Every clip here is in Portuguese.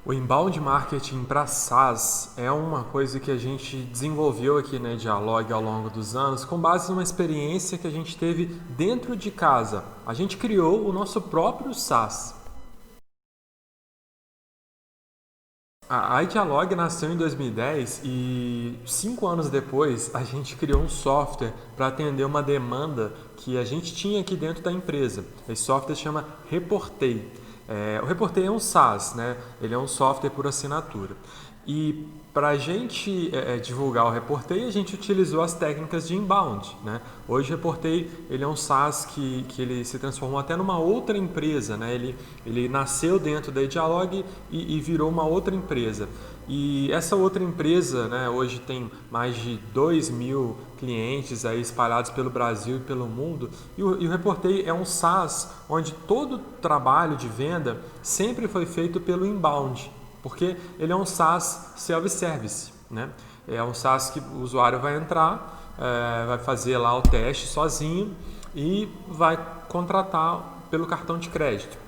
O inbound marketing para SaaS é uma coisa que a gente desenvolveu aqui na Dialog ao longo dos anos com base numa experiência que a gente teve dentro de casa. A gente criou o nosso próprio SaaS. A iDialog nasceu em 2010 e 5 anos depois a gente criou um software para atender uma demanda que a gente tinha aqui dentro da empresa. Esse software se chama Reportei. O Reportei é um SaaS, né? Ele é um software por assinatura. E para a gente divulgar o Reportei, a gente utilizou as técnicas de inbound, né? Hoje o Reportei ele é um SaaS que ele se transformou até numa outra empresa, né? Ele nasceu dentro da Dialog e virou uma outra empresa. E essa outra empresa, né, hoje tem mais de 2.000 clientes aí espalhados pelo Brasil e pelo mundo. E o Reportei é um SaaS onde todo o trabalho de venda sempre foi feito pelo inbound, porque ele é um SaaS self-service, né? É um SaaS que o usuário vai entrar, vai fazer lá o teste sozinho e vai contratar pelo cartão de crédito.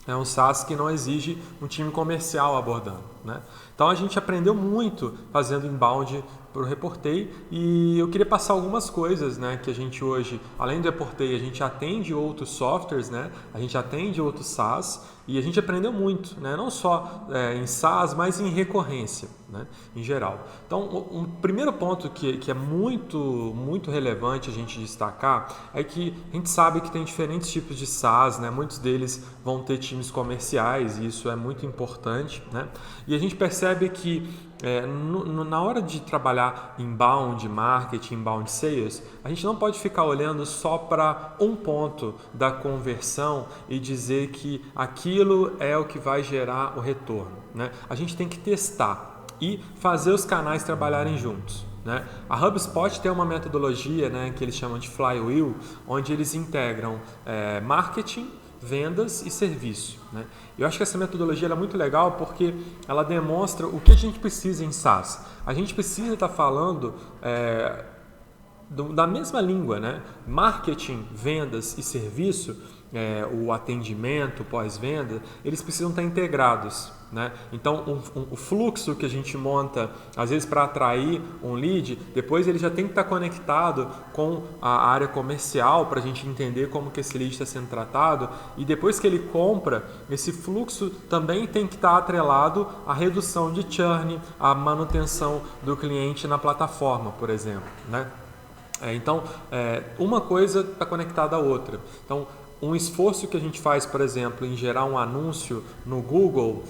É um SaaS que não exige um time comercial abordando, né? Então a gente aprendeu muito fazendo inbound para o Reportei e eu queria passar algumas coisas, né, que a gente hoje, além do Reportei, a gente atende outros softwares, né? A gente atende outros SaaS e a gente aprendeu muito, né? Não só em SaaS, mas em recorrência, né, em geral. Então, um primeiro ponto que é muito relevante a gente destacar é que a gente sabe que tem diferentes tipos de SaaS, né? Muitos deles vão ter times comerciais e isso é muito importante, né? E a gente percebe que na hora de trabalhar inbound marketing, inbound sales, a gente não pode ficar olhando só para um ponto da conversão e dizer que aquilo é o que vai gerar o retorno, né? A gente tem que testar e fazer os canais trabalharem juntos, né? A HubSpot tem uma metodologia, né, que eles chamam de flywheel, onde eles integram marketing, vendas e serviço, né? Eu acho que essa metodologia é muito legal porque ela demonstra o que a gente precisa em SaaS. A gente precisa estar falando da mesma língua, né? Marketing, vendas e serviço, o atendimento, pós-venda, eles precisam estar integrados, né? Então, o fluxo que a gente monta, às vezes para atrair um lead, depois ele já tem que estar conectado com a área comercial para a gente entender como que esse lead está sendo tratado e depois que ele compra, esse fluxo também tem que estar atrelado à redução de churn, à manutenção do cliente na plataforma, por exemplo, né? Então, uma coisa está conectada à outra. Então, um esforço que a gente faz, por exemplo, em gerar um anúncio no Google,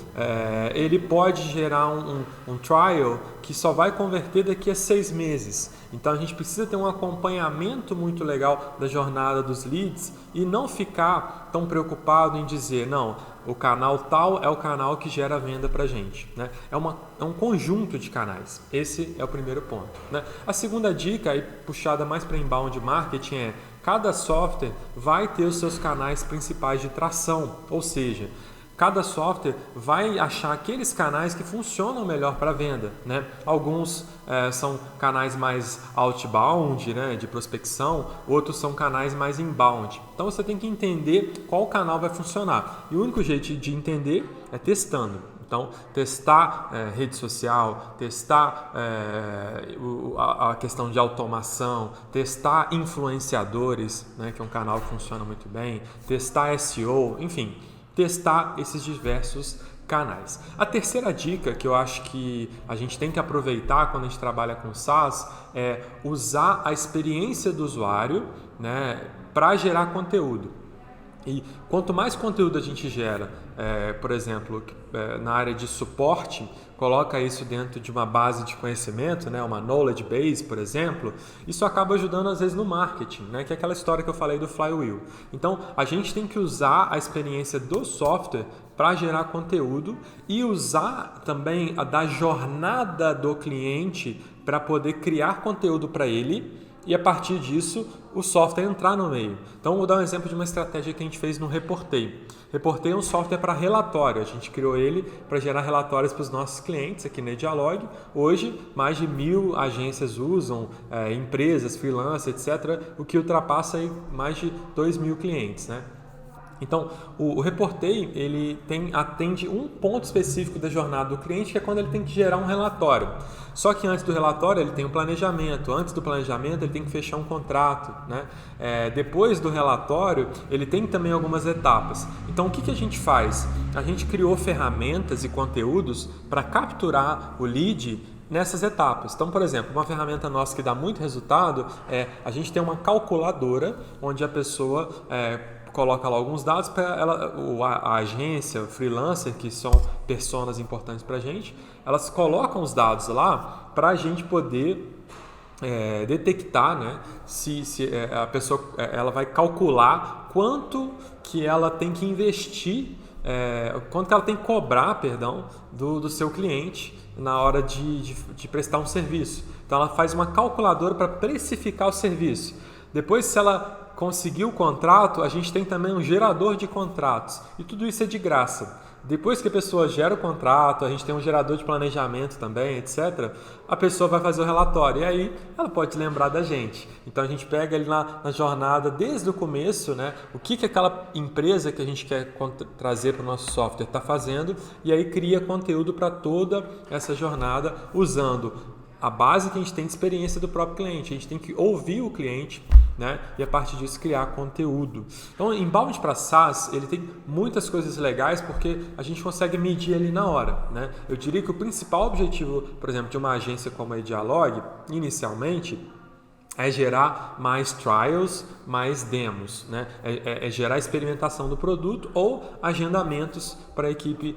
ele pode gerar um trial que só vai converter daqui a 6 meses. Então, a gente precisa ter um acompanhamento muito legal da jornada dos leads e não ficar tão preocupado em dizer, não, o canal tal é o canal que gera venda para a gente, né? É um conjunto de canais. Esse é o primeiro ponto, né? A segunda dica, aí, puxada mais para inbound marketing, é cada software vai ter os seus canais principais de tração, ou seja, cada software vai achar aqueles canais que funcionam melhor para venda, né? Alguns são canais mais outbound, né, de prospecção, outros são canais mais inbound. Então você tem que entender qual canal vai funcionar. E o único jeito de entender é testando. Então, testar rede social, testar a questão de automação, testar influenciadores, né, que é um canal que funciona muito bem, testar SEO, enfim, testar esses diversos canais. A terceira dica que eu acho que a gente tem que aproveitar quando a gente trabalha com SaaS é usar a experiência do usuário, né, para gerar conteúdo. E quanto mais conteúdo a gente gera, por exemplo, na área de suporte, coloca isso dentro de uma base de conhecimento, né, uma knowledge base, por exemplo, isso acaba ajudando às vezes no marketing, né, que é aquela história que eu falei do flywheel. Então, a gente tem que usar a experiência do software para gerar conteúdo e usar também a da jornada do cliente para poder criar conteúdo para ele e a partir disso o software entrar no meio. Então, vou dar um exemplo de uma estratégia que a gente fez no Reportei. Reportei é um software para relatório. A gente criou ele para gerar relatórios para os nossos clientes aqui na Dialog. Hoje, mais de 1.000 agências usam, empresas, freelancers, etc., o que ultrapassa aí mais de 2.000 clientes, né? Então, o Reportei, ele atende um ponto específico da jornada do cliente, que é quando ele tem que gerar um relatório. Só que antes do relatório, ele tem o planejamento. Antes do planejamento, ele tem que fechar um contrato, né? Depois do relatório, ele tem também algumas etapas. Então, o que a gente faz? A gente criou ferramentas e conteúdos para capturar o lead nessas etapas. Então, por exemplo, uma ferramenta nossa que dá muito resultado a gente tem uma calculadora onde a pessoa coloca lá alguns dados para a agência, o freelancer, que são personas importantes para a gente, elas colocam os dados lá para a gente poder detectar, né, se a pessoa ela vai calcular quanto que ela tem que investir, quanto que ela tem que cobrar, perdão, do seu cliente na hora de prestar um serviço. Então ela faz uma calculadora para precificar o serviço. Depois, se ela conseguir o contrato, a gente tem também um gerador de contratos. E tudo isso é de graça. Depois que a pessoa gera o contrato, a gente tem um gerador de planejamento também, etc. A pessoa vai fazer o relatório e aí ela pode lembrar da gente. Então a gente pega ali na jornada desde o começo, né, o que aquela empresa que a gente quer trazer para o nosso software está fazendo e aí cria conteúdo para toda essa jornada usando a base que a gente tem de experiência do próprio cliente. A gente tem que ouvir o cliente, né? E a partir disso criar conteúdo. Então, inbound para SaaS, ele tem muitas coisas legais porque a gente consegue medir ali na hora, né? Eu diria que o principal objetivo, por exemplo, de uma agência como a Dialog, inicialmente, é gerar mais trials, mais demos, né? É gerar experimentação do produto ou agendamentos para a equipe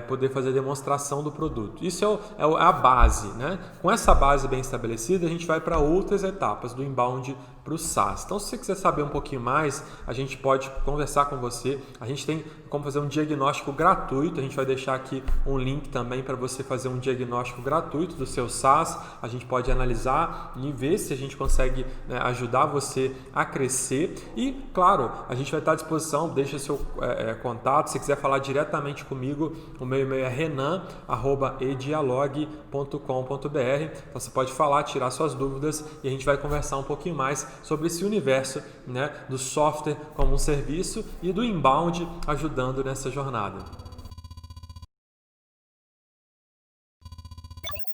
poder fazer demonstração do produto. Isso é a base, né? Com essa base bem estabelecida, a gente vai para outras etapas do inbound para o SaaS. Então, se você quiser saber um pouquinho mais, a gente pode conversar com você. A gente tem como fazer um diagnóstico gratuito. A gente vai deixar aqui um link também para você fazer um diagnóstico gratuito do seu SaaS. A gente pode analisar e ver se a gente consegue, né, ajudar você a crescer. E, claro, a gente vai estar à disposição. Deixa seu contato. Se quiser falar diretamente comigo, o meu e-mail é renan@edialog.com.br. Então, você pode falar, tirar suas dúvidas e a gente vai conversar um pouquinho mais sobre esse universo, né, do software como um serviço e do inbound ajudando nessa jornada.